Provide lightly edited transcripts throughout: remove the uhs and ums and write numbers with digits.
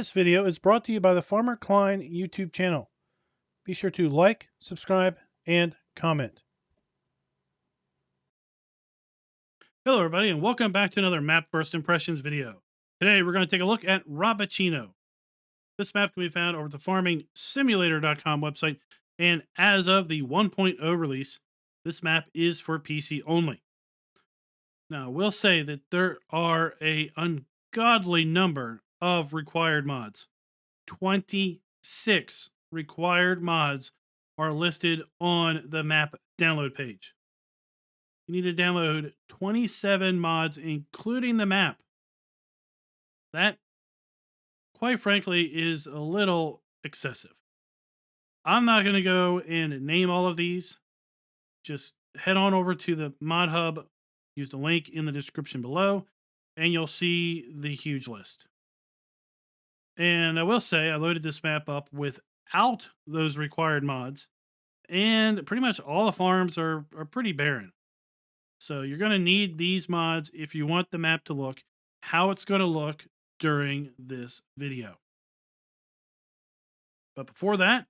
This video is brought to you by the FARMER-KLEIN YouTube channel. Be sure to like, subscribe, and comment. Hello everybody and welcome back to another map first impressions video. Today we're going to take a look at Rabacino. This map can be found over at the farmingsimulator.com website, and as of the 1.0 release, this map is for PC only. Now, I will say that there are an ungodly number of required mods. 26 required mods are listed on the map download page. You need to download 27 mods, including the map. That, quite frankly, is a little excessive. I'm not going to go and name all of these. Just head on over to the mod hub, use the link in the description below, and you'll see the huge list. And I will say I loaded this map up without those required mods, and pretty much all the farms are pretty barren. So you're going to need these mods if you want the map to look how it's going to look during this video. But before that,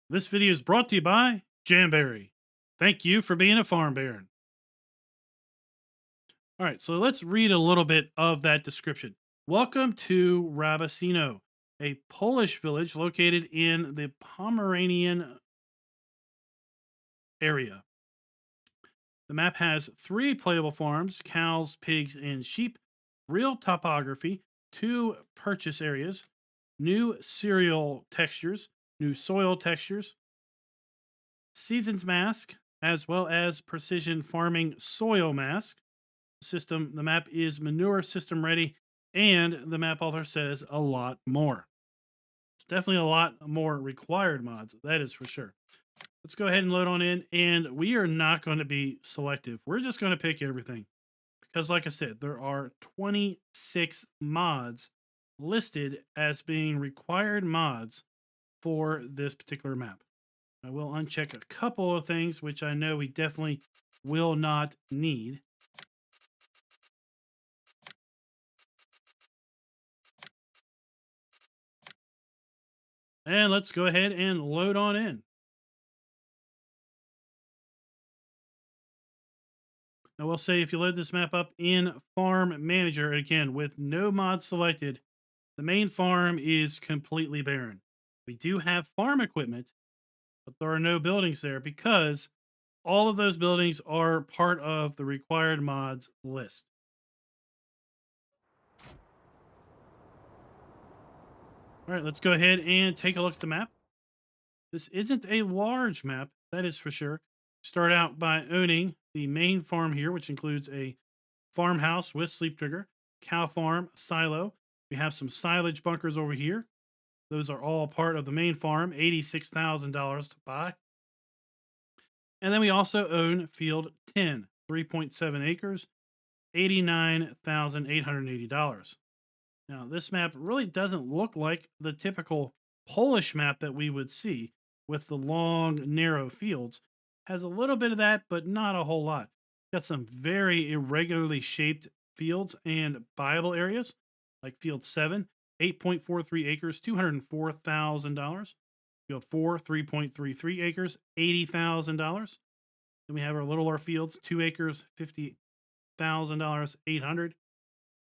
this video is brought to you by Jamberry. Thank you for being a farm baron. All right, so let's read a little bit of that description. Welcome to Rabacino, a Polish village located in the Pomeranian area. The map has 3 playable farms, cows, pigs, and sheep, real topography, 2 purchase areas, new cereal textures, new soil textures, seasons mask, as well as precision farming soil mask system. The map is manure system ready, and the map author says a lot more. It's definitely a lot more required mods, that is for sure. Let's go ahead and load on in, and we are not going to be selective. We're just going to pick everything because, like I said, there are 26 mods listed as being required mods for this particular map. I will uncheck a couple of things, which I know we definitely will not need. And let's go ahead and load on in. I will say if you load this map up in Farm Manager, again, with no mods selected, the main farm is completely barren. We do have farm equipment, but there are no buildings there because all of those buildings are part of the required mods list. All right, let's go ahead and take a look at the map. This isn't a large map, that is for sure. Start out by owning the main farm here, which includes a farmhouse with sleep trigger, cow farm, silo. We have some silage bunkers over here. Those are all part of the main farm, $86,000 to buy. And then we also own field 10, 3.7 acres, $89,880. Now, this map really doesn't look like the typical Polish map that we would see with the long, narrow fields. Has a little bit of that, but not a whole lot. Got some very irregularly shaped fields and buyable areas, like field 7, 8.43 acres, $204,000. Field 4, 3.33 acres, $80,000. Then we have our littler fields, 2 acres, $50,000, $800.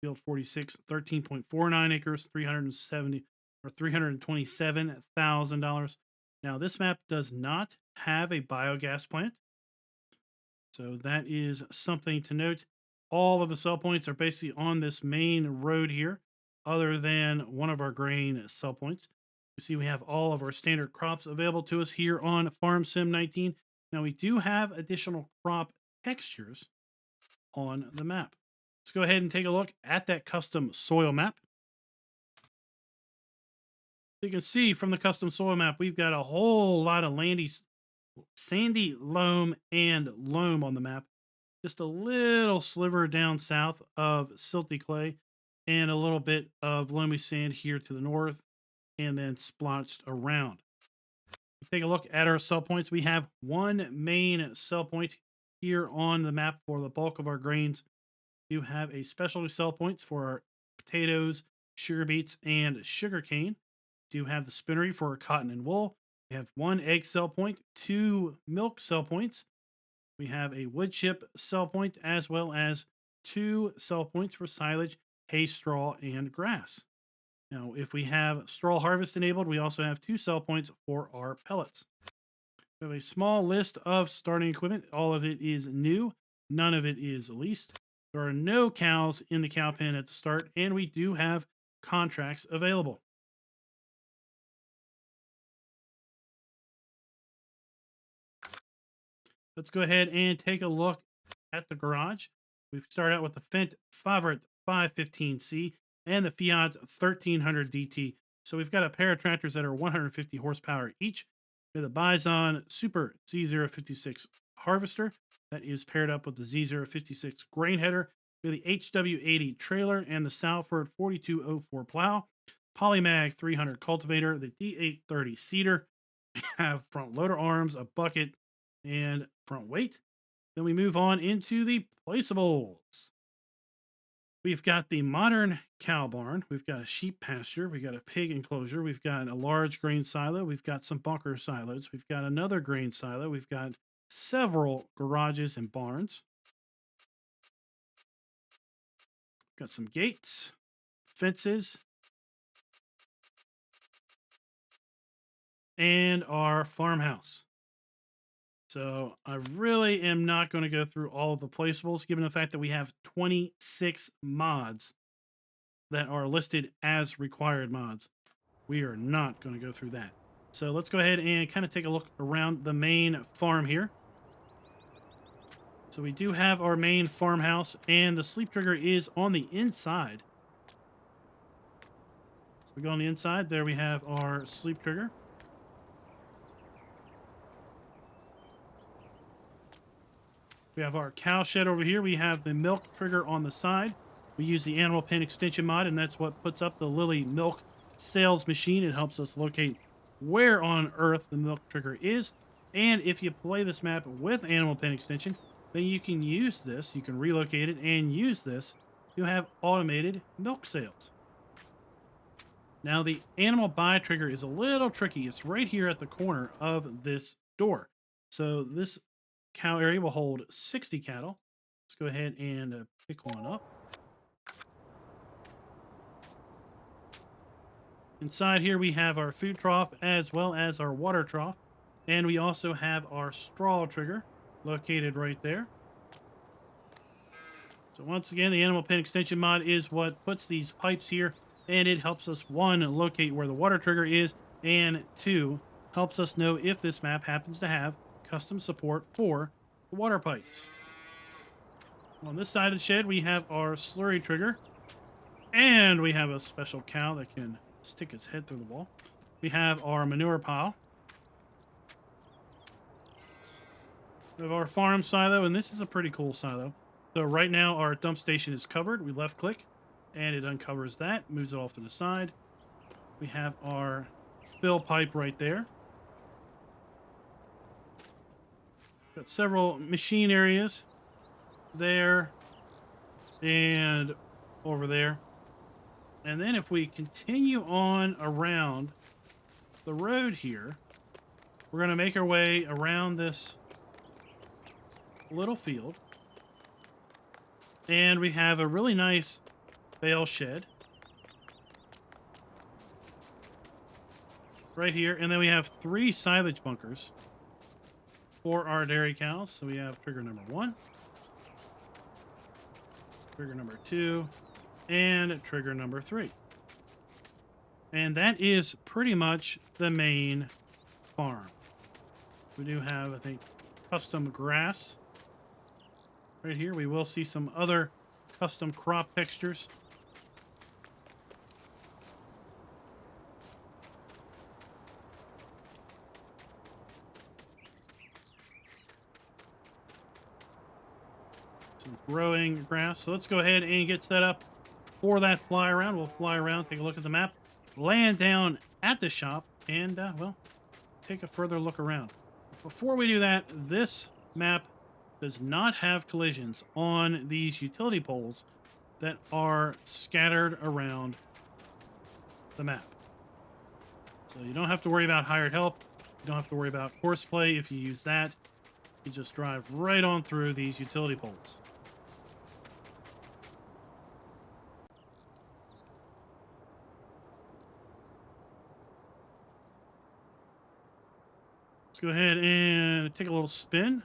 Field 46, 13.49 acres, $327,000. Now, this map does not have a biogas plant, so that is something to note. All of the sell points are basically on this main road here, other than one of our grain sell points. You see we have all of our standard crops available to us here on Farm Sim 19. Now, we do have additional crop textures on the map. Let's go ahead and take a look at that custom soil map. You can see from the custom soil map, we've got a whole lot of sandy loam and loam on the map. Just a little sliver down south of silty clay and a little bit of loamy sand here to the north, and then splotched around. Take a look at our sell points. We have one main sell point here on the map for the bulk of our grains. We do have a specialty sell points for our potatoes, sugar beets, and sugar cane. We do have the spinnery for cotton and wool. We have 1 egg cell point, 2 milk cell points. We have a wood chip cell point, as well as 2 cell points for silage, hay, straw, and grass. Now, if we have straw harvest enabled, we also have 2 cell points for our pellets. We have a small list of starting equipment. All of it is new. None of it is leased. There are no cows in the cow pen at the start, and we do have contracts available. Let's go ahead and take a look at the garage. We start out with the Fendt Favorite 515C and the Fiat 1300 DT. So we've got a pair of tractors that are 150 horsepower each. We have the Bison Super Z056 harvester that is paired up with the Z056 grain header. We have the HW80 trailer and the Salford 4204 plow. Polymag 300 cultivator, the D830 seeder. We have front loader arms, a bucket, and front weight. Then we move on into the placeables. We've got the modern cow barn. We've got a sheep pasture. We've got a pig enclosure. We've got a large grain silo. We've got some bunker silos. We've got another grain silo. We've got several garages and barns. Got some gates, fences, and our farmhouse. So I really am not going to go through all of the placeables, given the fact that we have 26 mods that are listed as required mods. We are not going to go through that. So let's go ahead and kind of take a look around the main farm here. So we do have our main farmhouse, and the sleep trigger is on the inside. So we go on the inside. There we have our sleep trigger. We have our cow shed over here. We have the milk trigger on the side. We use the animal pen extension mod, and that's what puts up the Lily milk sales machine. It helps us locate where on earth the milk trigger is. And if you play this map with animal pen extension, then you can use this. You can relocate it and use this to have automated milk sales. Now, the animal buy trigger is a little tricky. It's right here at the corner of this door. So this cow area will hold 60 cattle. Let's go ahead and pick one up. Inside here we have our food trough as well as our water trough. And we also have our straw trigger located right there. So once again, the animal pen extension mod is what puts these pipes here, and it helps us, 1, locate where the water trigger is, and 2, helps us know if this map happens to have custom support for the water pipes. On this side of the shed, we have our slurry trigger, and we have a special cow that can stick its head through the wall. We have our manure pile. We have our farm silo, and this is a pretty cool silo. So right now, our dump station is covered. We left click, and it uncovers that, moves it off to the side. We have our fill pipe right there. Got several machine areas there and over there. And then if we continue on around the road here, we're going to make our way around this little field. And we have a really nice bale shed right here. And then we have 3 silage bunkers for our dairy cows. So we have trigger number 1, trigger number 2, and trigger number 3. And that is pretty much the main farm. We do have, I think, custom grass right here. We will see some other custom crop textures. Some growing grass. So let's go ahead and get set up for that fly around. We'll fly around, take a look at the map, land down at the shop, and, well, take a further look around. Before we do that, this map does not have collisions on these utility poles that are scattered around the map. So you don't have to worry about hired help. You don't have to worry about horseplay if you use that. You just drive right on through these utility poles. Let's go ahead and take a little spin.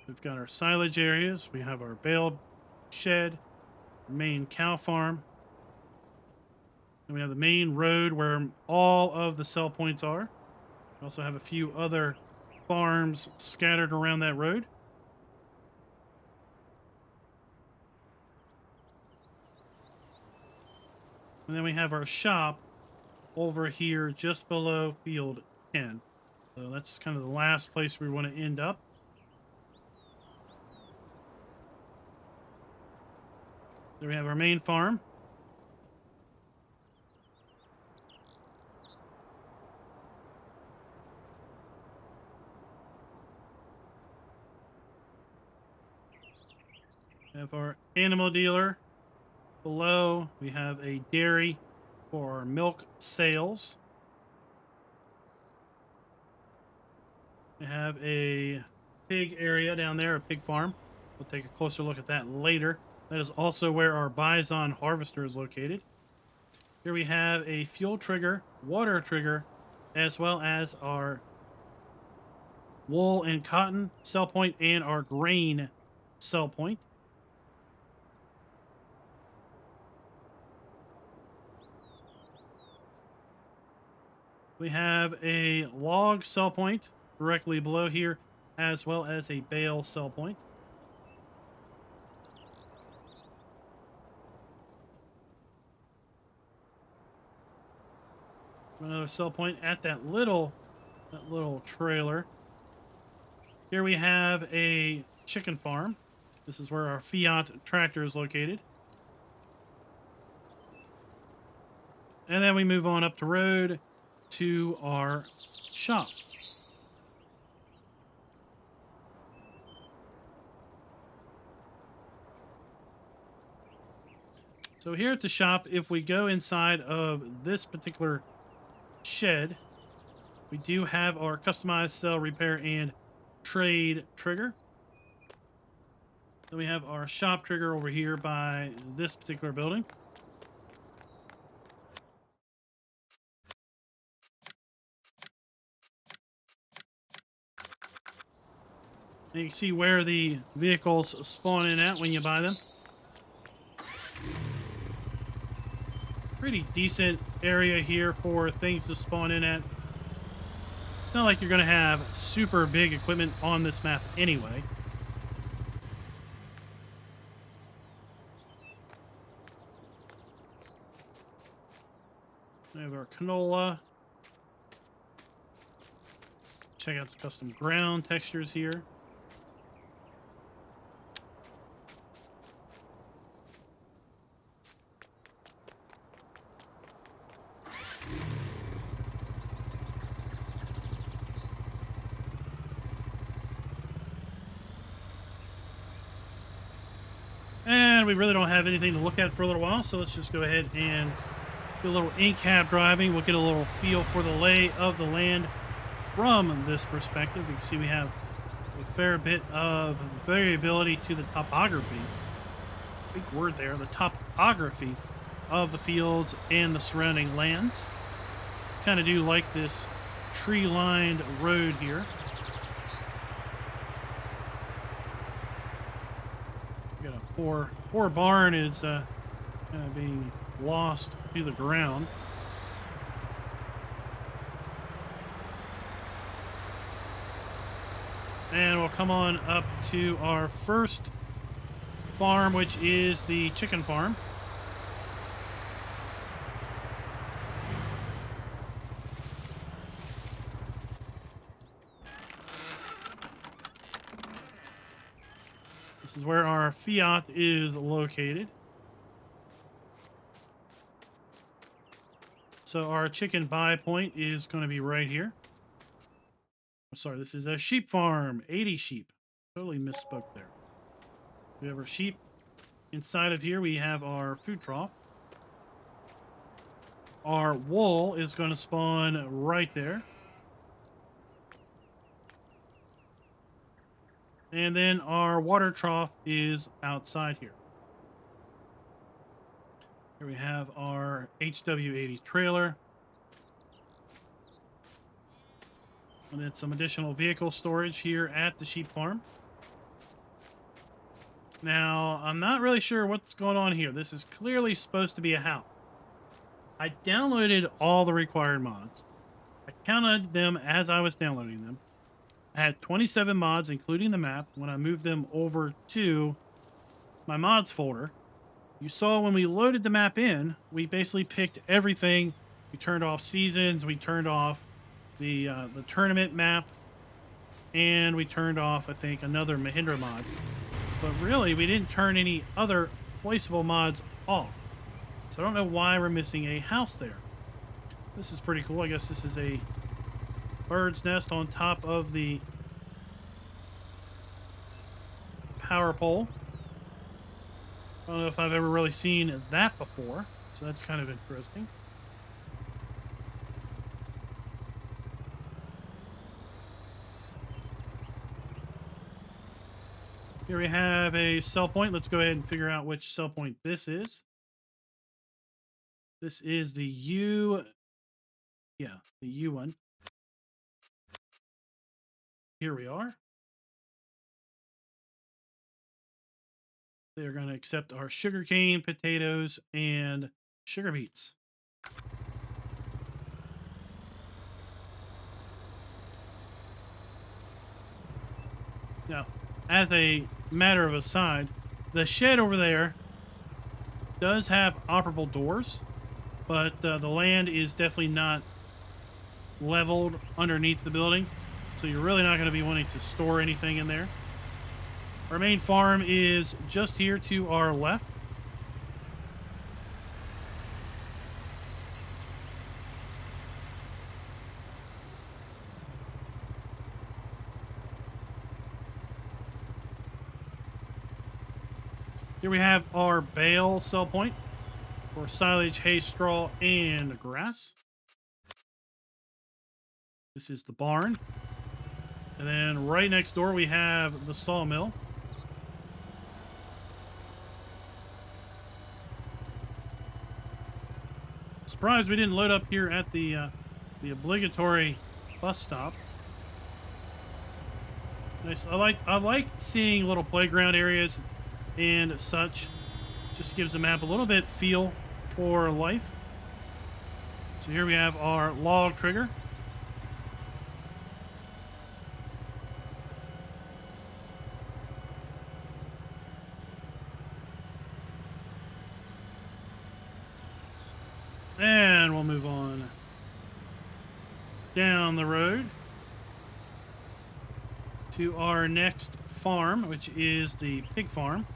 We've got our silage areas. We have our bale shed, main cow farm. And we have the main road where all of the sell points are. We also have a few other farms scattered around that road. And then we have our shop over here just below field 10. So that's kind of the last place we want to end up. There we have our main farm. We have our animal dealer. Below, we have a dairy for milk sales. We have a pig area down there, a pig farm. We'll take a closer look at that later. That is also where our bison harvester is located. Here we have a fuel trigger, water trigger, as well as our wool and cotton sell point and our grain sell point. We have a log sell point directly below here, as well as a bale sell point. Another sell point at that little trailer. Here we have a chicken farm. This is where our Fiat tractor is located. And then we move on up the road to our shop. So here at the shop, if we go inside of this particular shed, we do have our customized sell, repair, and trade trigger. Then we have our shop trigger over here by this particular building. And you can see where the vehicles spawn in at when you buy them. Pretty decent area here for things to spawn in at. It's not like you're going to have super big equipment on this map anyway. We have our canola. Check out the custom ground textures here. And we really don't have anything to look at for a little while, so let's just go ahead and do a little in-cab driving. We'll get a little feel for the lay of the land from this perspective. You can see we have a fair bit of variability to the topography. Big word there, the topography of the fields and the surrounding lands. Kind of do like this tree-lined road here. We got a poor barn is kind of being lost to the ground. And we'll come on up to our first farm, which is the chicken farm. This is where our Fiat is located. So our chicken buy point is going to be right here. Sorry, this is a sheep farm. 80 sheep. Totally misspoke there. We have our sheep. Inside of here, we have our food trough. Our wool is going to spawn right there. And then our water trough is outside here. Here we have our HW80 trailer. And then some additional vehicle storage here at the sheep farm. Now, I'm not really sure what's going on here. This is clearly supposed to be a house. I downloaded all the required mods. I counted them as I was downloading them. I had 27 mods, including the map, when I moved them over to my mods folder. You saw when we loaded the map in, we basically picked everything. We turned off seasons, we turned off the tournament map, and we turned off, I think, another Mahindra mod. But really, we didn't turn any other placeable mods off. So I don't know why we're missing a house there. This is pretty cool. I guess this is a bird's nest on top of the power pole. I don't know if I've ever really seen that before, so that's kind of interesting. Here we have a sell point. Let's go ahead and figure out which sell point this is. This is the U. Yeah, the U one. Here we are. They're going to accept our sugarcane, potatoes, and sugar beets. Now, as a matter of aside, the shed over there does have operable doors, but the land is definitely not leveled underneath the building, so you're really not going to be wanting to store anything in there. Our main farm is just here to our left. Here we have our bale sell point for silage, hay, straw, and grass. This is the barn. And then right next door we have the sawmill. Surprised we didn't load up here at the obligatory bus stop. Nice. I like seeing little playground areas and such. Just gives the map a little bit feel for life. So here we have our log trigger. And we'll move on down the road to our next farm, which is the pig farm.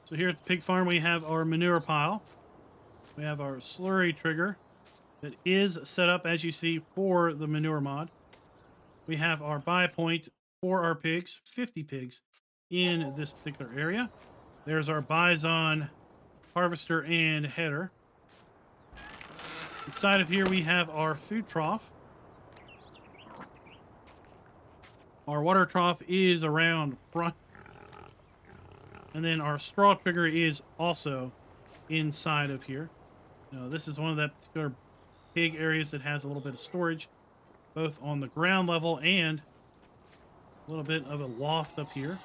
So here at the pig farm, we have our manure pile. We have our slurry trigger that is set up, as you see, for the manure mod. We have our buy point for our pigs, 50 pigs in this particular area. There's our bison harvester and header. Inside of here, we have our food trough. Our water trough is around front. And then our straw trigger is also inside of here. Now, this is one of that particular pig areas that has a little bit of storage, both on the ground level and a little bit of a loft up here.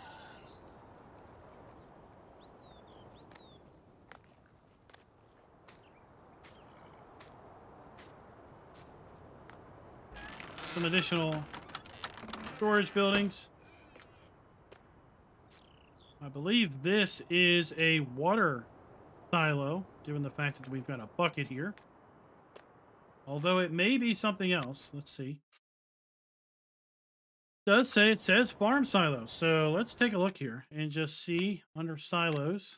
Some additional storage buildings. I believe this is a water silo, given the fact that we've got a bucket here. Although it may be something else. Let's see. It says farm silo. So let's take a look here and just see under silos.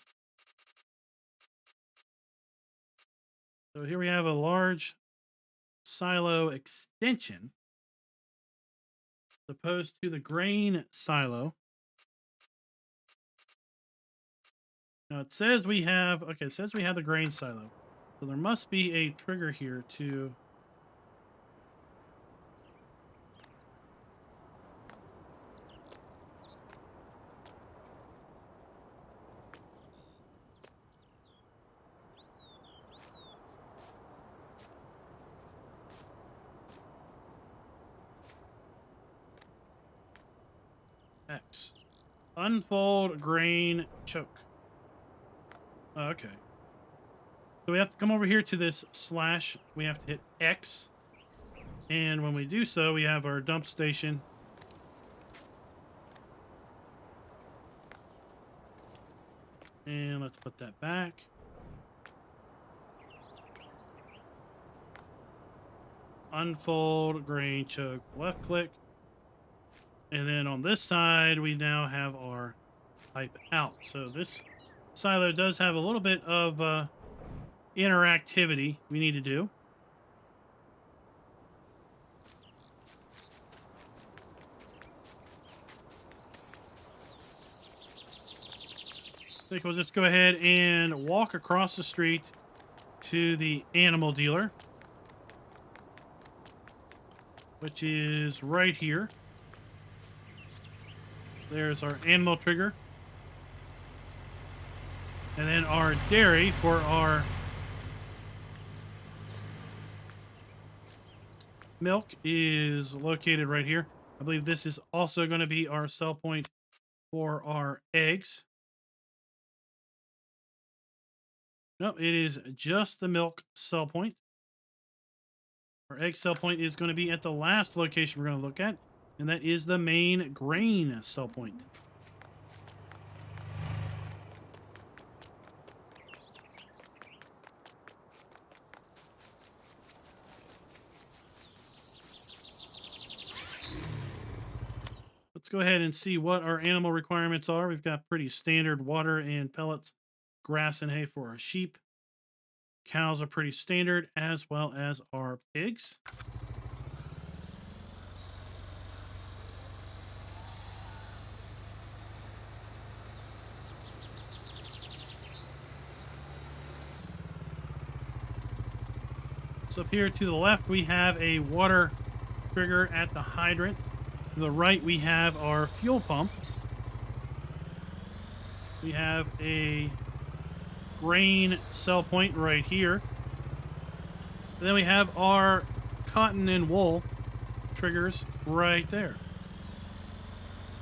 So here we have a large silo extension. opposed to the grain silo. Now it says we have, okay, it says we have the grain silo. So there must be a trigger here to... X. Unfold grain choke. Oh, okay. So we have to come over here to this slash. We have to hit X. And when we do so, we have our dump station. And let's put that back. Unfold grain choke. Left click. And then on this side, we now have our pipe out. So this silo does have a little bit of interactivity we need to do. I think we'll just go ahead and walk across the street to the animal dealer, which is right here. There's our animal trigger. And then our dairy for our milk is located right here. I believe this is also going to be our sell point for our eggs. No, it is just the milk sell point. Our egg sell point is going to be at the last location we're going to look at, and that is the main grain sell point. Let's go ahead and see what our animal requirements are. We've got pretty standard water and pellets, grass and hay for our sheep. Cows are pretty standard, as well as our pigs. So up here to the left, we have a water trigger at the hydrant. To the right, we have our fuel pumps. We have a grain sell point right here. And then we have our cotton and wool triggers right there.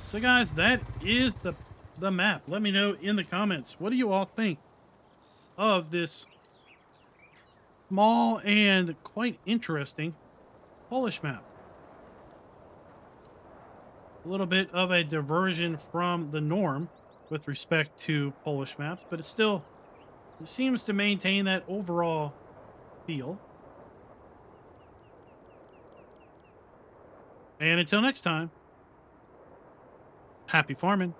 So guys, that is the map. Let me know in the comments, what do you all think of this small and quite interesting Polish map? A little bit of a diversion from the norm with respect to Polish maps, but it seems to maintain that overall feel. And until next time, happy farming.